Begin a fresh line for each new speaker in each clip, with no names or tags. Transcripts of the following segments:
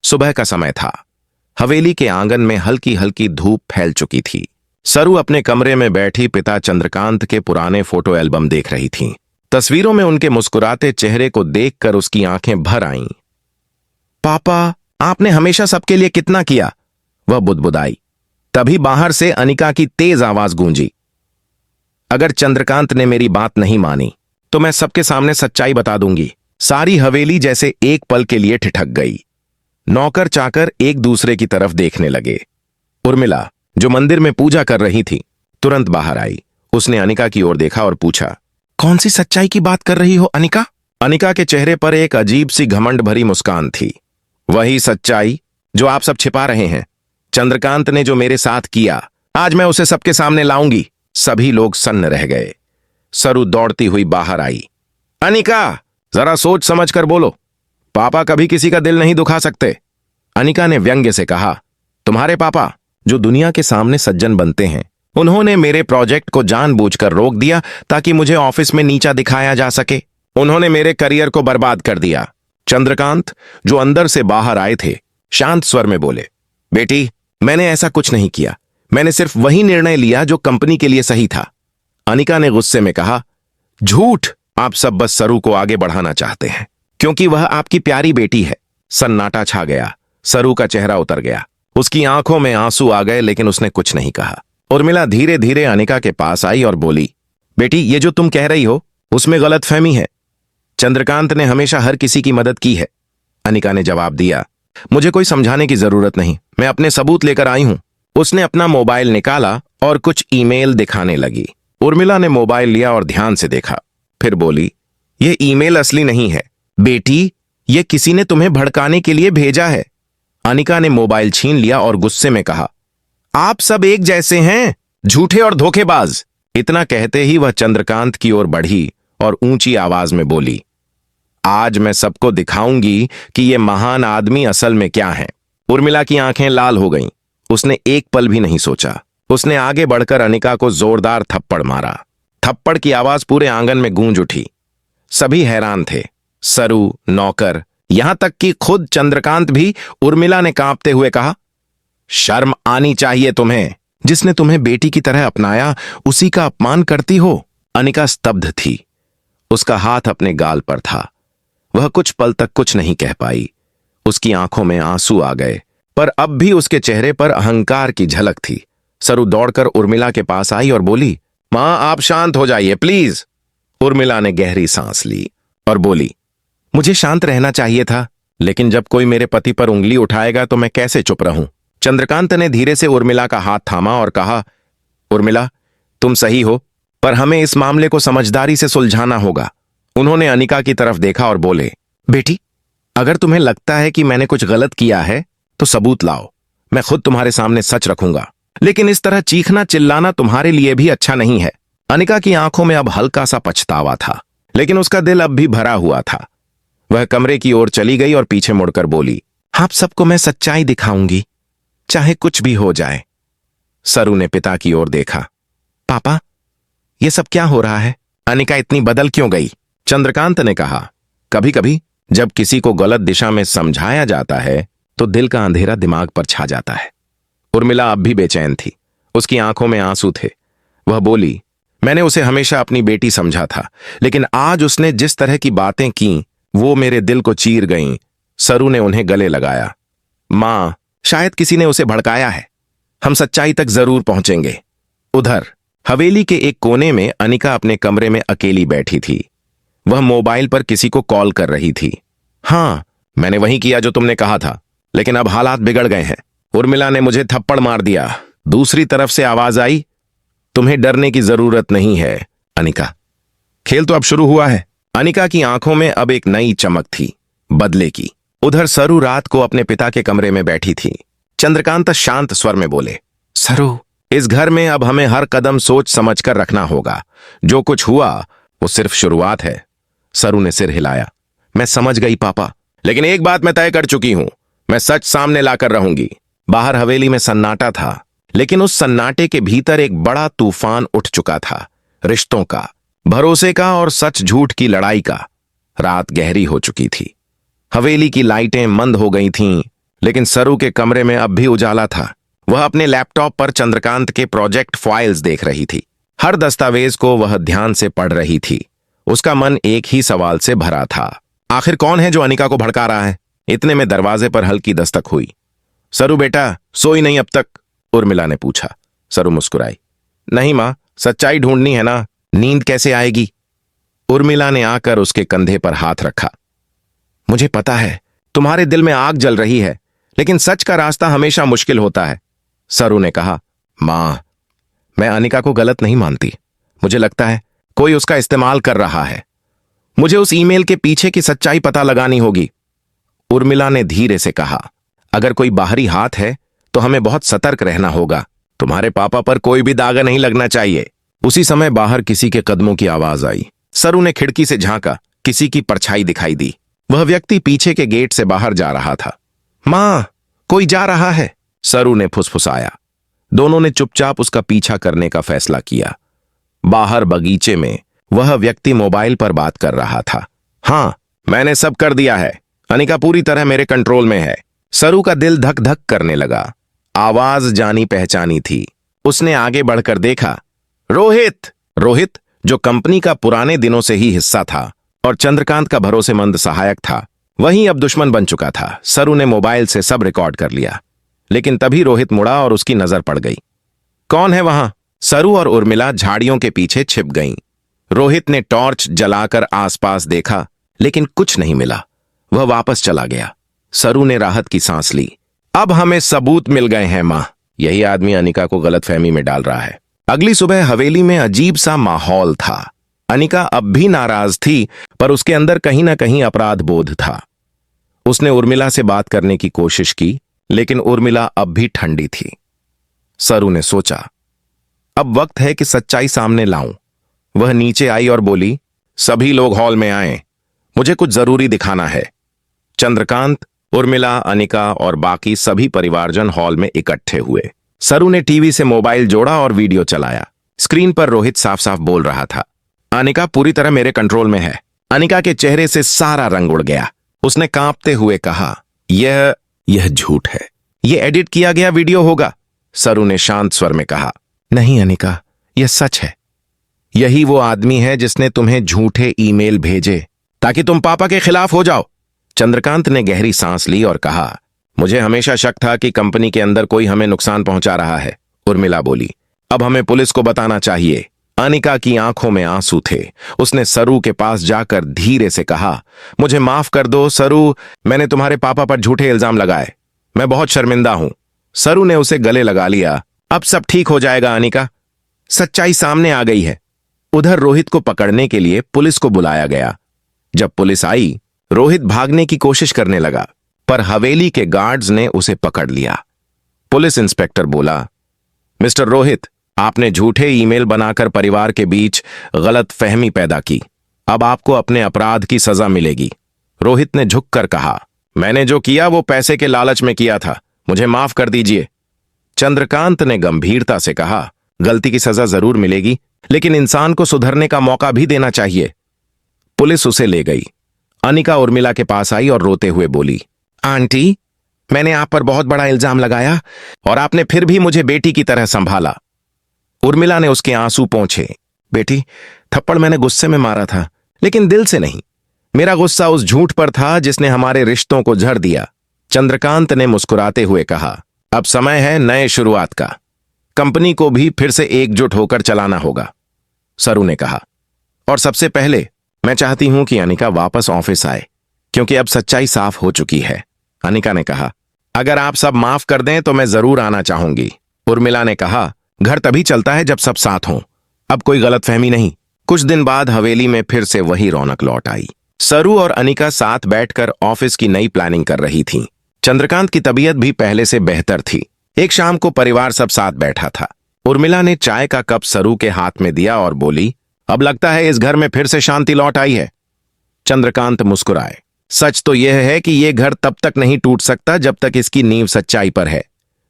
सुबह का समय था। हवेली के आंगन में हल्की हल्की धूप फैल चुकी थी। सरू अपने कमरे में बैठी पिता चंद्रकांत के पुराने फोटो एल्बम देख रही थीं। तस्वीरों में उनके मुस्कुराते चेहरे को देखकर उसकी आंखें भर आईं। पापा, आपने हमेशा सबके लिए कितना किया, वह बुदबुदाई। तभी बाहर से अनिका की तेज आवाज गूंजी। अगर चंद्रकांत ने मेरी बात नहीं मानी तो मैं सबके सामने सच्चाई बता दूंगी। सारी हवेली जैसे एक पल के लिए ठिठक गई। नौकर चाकर एक दूसरे की तरफ देखने लगे। उर्मिला, जो मंदिर में पूजा कर रही थी, तुरंत बाहर आई। उसने अनिका की ओर देखा और पूछा, कौन सी सच्चाई की बात कर रही हो अनिका? अनिका के चेहरे पर एक अजीब सी घमंड भरी मुस्कान थी। वही सच्चाई जो आप सब छिपा रहे हैं। चंद्रकांत ने जो मेरे साथ किया, आज मैं उसे सबके सामने लाऊंगी। सभी लोग सन्न रह गए। सरू दौड़ती हुई बाहर आई। अनिका, जरा सोच समझ कर बोलो। पापा कभी किसी का दिल नहीं दुखा सकते। अनिका ने व्यंग्य से कहा, तुम्हारे पापा जो दुनिया के सामने सज्जन बनते हैं, उन्होंने मेरे प्रोजेक्ट को जानबूझकर रोक दिया ताकि मुझे ऑफिस में नीचा दिखाया जा सके। उन्होंने मेरे करियर को बर्बाद कर दिया। चंद्रकांत, जो अंदर से बाहर आए थे, शांत स्वर में बोले, बेटी, मैंने ऐसा कुछ नहीं किया। मैंने सिर्फ वही निर्णय लिया जो कंपनी के लिए सही था। अनिका ने गुस्से में कहा, झूठ। आप सब बस सरू को आगे बढ़ाना चाहते हैं क्योंकि वह आपकी प्यारी बेटी है। सन्नाटा छा गया। सरू का चेहरा उतर गया। उसकी आंखों में आंसू आ गए, लेकिन उसने कुछ नहीं कहा। उर्मिला धीरे धीरे अनिका के पास आई और बोली, बेटी, ये जो तुम कह रही हो उसमें गलतफहमी है। चंद्रकांत ने हमेशा हर किसी की मदद की है। अनिका ने जवाब दिया, मुझे कोई समझाने की जरूरत नहीं, मैं अपने सबूत लेकर आई हूं। उसने अपना मोबाइल निकाला और कुछ ईमेल दिखाने लगी। उर्मिला ने मोबाइल लिया और ध्यान से देखा, फिर बोली, यह ईमेल असली नहीं है बेटी, यह किसी ने तुम्हें भड़काने के लिए भेजा है। अनिका ने मोबाइल छीन लिया और गुस्से में कहा, आप सब एक जैसे हैं, झूठे और धोखेबाज। इतना कहते ही वह चंद्रकांत की ओर बढ़ी और ऊंची आवाज में बोली, आज मैं सबको दिखाऊंगी कि यह महान आदमी असल में क्या है। उर्मिला की आंखें लाल हो गईं। उसने एक पल भी नहीं सोचा। उसने आगे बढ़कर अनिका को जोरदार थप्पड़ मारा। थप्पड़ की आवाज पूरे आंगन में गूंज उठी। सभी हैरान थे, सरू, नौकर, यहां तक कि खुद चंद्रकांत भी। उर्मिला ने कांपते हुए कहा, शर्म आनी चाहिए तुम्हें। जिसने तुम्हें बेटी की तरह अपनाया, उसी का अपमान करती हो। अनिका स्तब्ध थी। उसका हाथ अपने गाल पर था। वह कुछ पल तक कुछ नहीं कह पाई। उसकी आंखों में आंसू आ गए, पर अब भी उसके चेहरे पर अहंकार की झलक थी। सरू दौड़कर उर्मिला के पास आई और बोली, मां, आप शांत हो जाइए प्लीज। उर्मिला ने गहरी सांस ली और बोली, मुझे शांत रहना चाहिए था, लेकिन जब कोई मेरे पति पर उंगली उठाएगा तो मैं कैसे चुप रहूं। चंद्रकांत ने धीरे से उर्मिला का हाथ थामा और कहा, उर्मिला, तुम सही हो, पर हमें इस मामले को समझदारी से सुलझाना होगा। उन्होंने अनिका की तरफ देखा और बोले, बेटी, अगर तुम्हें लगता है कि मैंने कुछ गलत किया है तो सबूत लाओ। मैं खुद तुम्हारे सामने सच रखूंगा, लेकिन इस तरह चीखना चिल्लाना तुम्हारे लिए भी अच्छा नहीं है। अनिका की आंखों में अब हल्का सा पछतावा था, लेकिन उसका दिल अब भी भरा हुआ था। वह कमरे की ओर चली गई और पीछे मुड़कर बोली, आप सबको मैं सच्चाई दिखाऊंगी, चाहे कुछ भी हो जाए। सरू ने पिता की ओर देखा, पापा, यह सब क्या हो रहा है? अनिका इतनी बदल क्यों गई? चंद्रकांत ने कहा, कभी कभी जब किसी को गलत दिशा में समझाया जाता है तो दिल का अंधेरा दिमाग पर छा जाता है। उर्मिला अब भी बेचैन थी। उसकी आंखों में आंसू थे। वह बोली, मैंने उसे हमेशा अपनी बेटी समझा था, लेकिन आज उसने जिस तरह की बातें की वो मेरे दिल को चीर गईं। सरू ने उन्हें गले लगाया। मां, शायद किसी ने उसे भड़काया है। हम सच्चाई तक जरूर पहुंचेंगे। उधर हवेली के एक कोने में अनिका अपने कमरे में अकेली बैठी थी। वह मोबाइल पर किसी को कॉल कर रही थी। हां, मैंने वही किया जो तुमने कहा था, लेकिन अब हालात बिगड़ गए हैं। उर्मिला ने मुझे थप्पड़ मार दिया। दूसरी तरफ से आवाज आई, तुम्हें डरने की जरूरत नहीं है अनिका, खेल तो अब शुरू हुआ है। अनिका की आंखों में अब एक नई चमक थी, बदले की। उधर सरू रात को अपने पिता के कमरे में बैठी थी। चंद्रकांत शांत स्वर में बोले, सरू, इस घर में अब हमें हर कदम सोच समझ कर रखना होगा। जो कुछ हुआ वो सिर्फ शुरुआत है। सरू ने सिर हिलाया। मैं समझ गई पापा, लेकिन एक बात मैं तय कर चुकी हूं, मैं सच सामने लाकर रहूंगी। बाहर हवेली में सन्नाटा था, लेकिन उस सन्नाटे के भीतर एक बड़ा तूफान उठ चुका था। रिश्तों का, भरोसे का और सच झूठ की लड़ाई का। रात गहरी हो चुकी थी। हवेली की लाइटें मंद हो गई थीं। लेकिन सरू के कमरे में अब भी उजाला था। वह अपने लैपटॉप पर चंद्रकांत के प्रोजेक्ट फाइल्स देख रही थी। हर दस्तावेज को वह ध्यान से पढ़ रही थी। उसका मन एक ही सवाल से भरा था, आखिर कौन है जो अनिका को भड़का रहा है। इतने में दरवाजे पर हल्की दस्तक हुई। सरू बेटा, सोई नहीं अब तक? उर्मिला ने पूछा। सरू मुस्कुराई। नहीं मां, सच्चाई ढूंढनी है ना, नींद कैसे आएगी? उर्मिला ने आकर उसके कंधे पर हाथ रखा। मुझे पता है तुम्हारे दिल में आग जल रही है, लेकिन सच का रास्ता हमेशा मुश्किल होता है। सरू ने कहा। मां, मैं अनिका को गलत नहीं मानती। मुझे लगता है कोई उसका इस्तेमाल कर रहा है। मुझे उस ईमेल के पीछे की सच्चाई पता लगानी होगी। उर्मिला ने धीरे से कहा। अगर कोई बाहरी हाथ है तो हमें बहुत सतर्क रहना होगा। तुम्हारे पापा पर कोई भी दागा नहीं लगना चाहिए। उसी समय बाहर किसी के कदमों की आवाज आई। सरू ने खिड़की से झांका। किसी की परछाई दिखाई दी। वह व्यक्ति पीछे के गेट से बाहर जा रहा था। मां, कोई जा रहा है, सरू ने फुसफुसाया। दोनों ने चुपचाप उसका पीछा करने का फैसला किया। बाहर बगीचे में वह व्यक्ति मोबाइल पर बात कर रहा था। हां, मैंने सब कर दिया है। अनिका पूरी तरह मेरे कंट्रोल में है। सरू का दिल धक धक करने लगा। आवाज जानी पहचानी थी। उसने आगे बढ़कर देखा। रोहित! रोहित, जो कंपनी का पुराने दिनों से ही हिस्सा था और चंद्रकांत का भरोसेमंद सहायक था, वहीं अब दुश्मन बन चुका था। सरू ने मोबाइल से सब रिकॉर्ड कर लिया, लेकिन तभी रोहित मुड़ा और उसकी नजर पड़ गई। कौन है वहां? सरू और उर्मिला झाड़ियों के पीछे छिप गईं। रोहित ने टॉर्च जलाकर आसपास देखा, लेकिन कुछ नहीं मिला। वह वापस चला गया। सरू ने राहत की सांस ली। अब हमें सबूत मिल गए हैं मां। यही आदमी अनिका को गलतफहमी में डाल रहा है। अगली सुबह हवेली में अजीब सा माहौल था। अनिका अब भी नाराज थी, पर उसके अंदर कहीं ना कहीं अपराध बोध था। उसने उर्मिला से बात करने की कोशिश की, लेकिन उर्मिला अब भी ठंडी थी। सरू ने सोचा, अब वक्त है कि सच्चाई सामने लाऊं। वह नीचे आई और बोली, सभी लोग हॉल में आए, मुझे कुछ जरूरी दिखाना है। चंद्रकांत, उर्मिला, अनिका और बाकी सभी परिवारजन हॉल में इकट्ठे हुए। सरू ने टीवी से मोबाइल जोड़ा और वीडियो चलाया। स्क्रीन पर रोहित साफ साफ बोल रहा था, अनिका पूरी तरह मेरे कंट्रोल में है। अनिका के चेहरे से सारा रंग उड़ गया। उसने कांपते हुए कहा, यह झूठ है, यह एडिट किया गया वीडियो होगा। सरू ने शांत स्वर में कहा, नहीं अनिका, यह सच है। यही वो आदमी है जिसने तुम्हें झूठे ईमेल भेजे ताकि तुम पापा के खिलाफ हो जाओ। चंद्रकांत ने गहरी सांस ली और कहा, मुझे हमेशा शक था कि कंपनी के अंदर कोई हमें नुकसान पहुंचा रहा है। उर्मिला बोली, अब हमें पुलिस को बताना चाहिए। अनिका की आंखों में आंसू थे। उसने सरू के पास जाकर धीरे से कहा, मुझे माफ कर दो सरू, मैंने तुम्हारे पापा पर झूठे इल्जाम लगाए। मैं बहुत शर्मिंदा हूं। सरू ने उसे गले लगा लिया। अब सब ठीक हो जाएगा अनिका, सच्चाई सामने आ गई है। उधर रोहित को पकड़ने के लिए पुलिस को बुलाया गया। जब पुलिस आई, रोहित भागने की कोशिश करने लगा, पर हवेली के गार्ड्स ने उसे पकड़ लिया। पुलिस इंस्पेक्टर बोला, मिस्टर रोहित, आपने झूठे ईमेल बनाकर परिवार के बीच गलत फहमी पैदा की। अब आपको अपने अपराध की सजा मिलेगी। रोहित ने झुककर कहा, मैंने जो किया वो पैसे के लालच में किया था, मुझे माफ कर दीजिए। चंद्रकांत ने गंभीरता से कहा, गलती की सजा जरूर मिलेगी, लेकिन इंसान को सुधरने का मौका भी देना चाहिए। पुलिस उसे ले गई। अनिका उर्मिला के पास आई और रोते हुए बोली, आंटी, मैंने आप पर बहुत बड़ा इल्जाम लगाया और आपने फिर भी मुझे बेटी की तरह संभाला। उर्मिला ने उसके आंसू पोंछे। बेटी, थप्पड़ मैंने गुस्से में मारा था, लेकिन दिल से नहीं। मेरा गुस्सा उस झूठ पर था जिसने हमारे रिश्तों को झड़ दिया। चंद्रकांत ने मुस्कुराते हुए कहा, अब समय है नए शुरुआत का। कंपनी को भी फिर से एकजुट होकर चलाना होगा। सरू ने कहा, और सबसे पहले मैं चाहती हूं कि अनिका वापस ऑफिस आए, क्योंकि अब सच्चाई साफ हो चुकी है। अनिका ने कहा, अगर आप सब माफ कर दें तो मैं जरूर आना चाहूंगी। उर्मिला ने कहा, घर तभी चलता है जब सब साथ हों। अब कोई गलतफहमी नहीं। कुछ दिन बाद हवेली में फिर से वही रौनक लौट आई। सरू और अनिका साथ बैठकर ऑफिस की नई प्लानिंग कर रही थीं। चंद्रकांत की तबीयत भी पहले से बेहतर थी। एक शाम को परिवार सब साथ बैठा था। उर्मिला ने चाय का कप सरू के हाथ में दिया और बोली, अब लगता है इस घर में फिर से शांति लौट आई है। चंद्रकांत मुस्कुराए। सच तो यह है कि यह घर तब तक नहीं टूट सकता जब तक इसकी नींव सच्चाई पर है।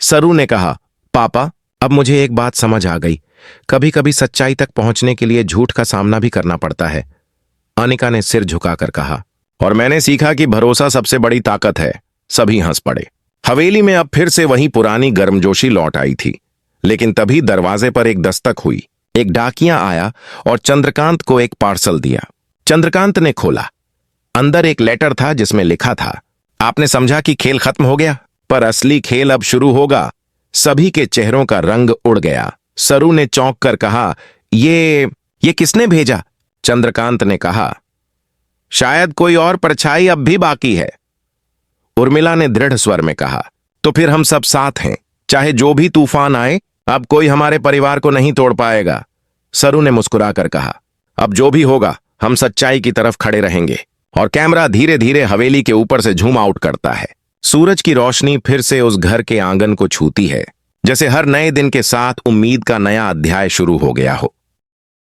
सरू ने कहा, पापा, अब मुझे एक बात समझ आ गई। कभी कभी सच्चाई तक पहुंचने के लिए झूठ का सामना भी करना पड़ता है। अनिका ने सिर झुकाकर कहा, और मैंने सीखा कि भरोसा सबसे बड़ी ताकत है। सभी हंस पड़े। हवेली में अब फिर से वही पुरानी गर्मजोशी लौट आई थी। लेकिन तभी दरवाजे पर एक दस्तक हुई। एक डाकिया आया और चंद्रकांत को एक पार्सल दिया। चंद्रकांत ने खोला। अंदर एक लेटर था जिसमें लिखा था, आपने समझा कि खेल खत्म हो गया, पर असली खेल अब शुरू होगा। सभी के चेहरों का रंग उड़ गया। सरू ने चौंक कर कहा, ये किसने भेजा? चंद्रकांत ने कहा, शायद कोई और परछाई अब भी बाकी है। उर्मिला ने दृढ़ स्वर में कहा, तो फिर हम सब साथ हैं, चाहे जो भी तूफान आए, अब कोई हमारे परिवार को नहीं तोड़ पाएगा। सरू ने मुस्कुराकर कहा, अब जो भी होगा हम सच्चाई की तरफ खड़े रहेंगे। और कैमरा धीरे धीरे हवेली के ऊपर से झूम आउट करता है। सूरज की रोशनी फिर से उस घर के आंगन को छूती है, जैसे हर नए दिन के साथ उम्मीद का नया अध्याय शुरू हो गया हो।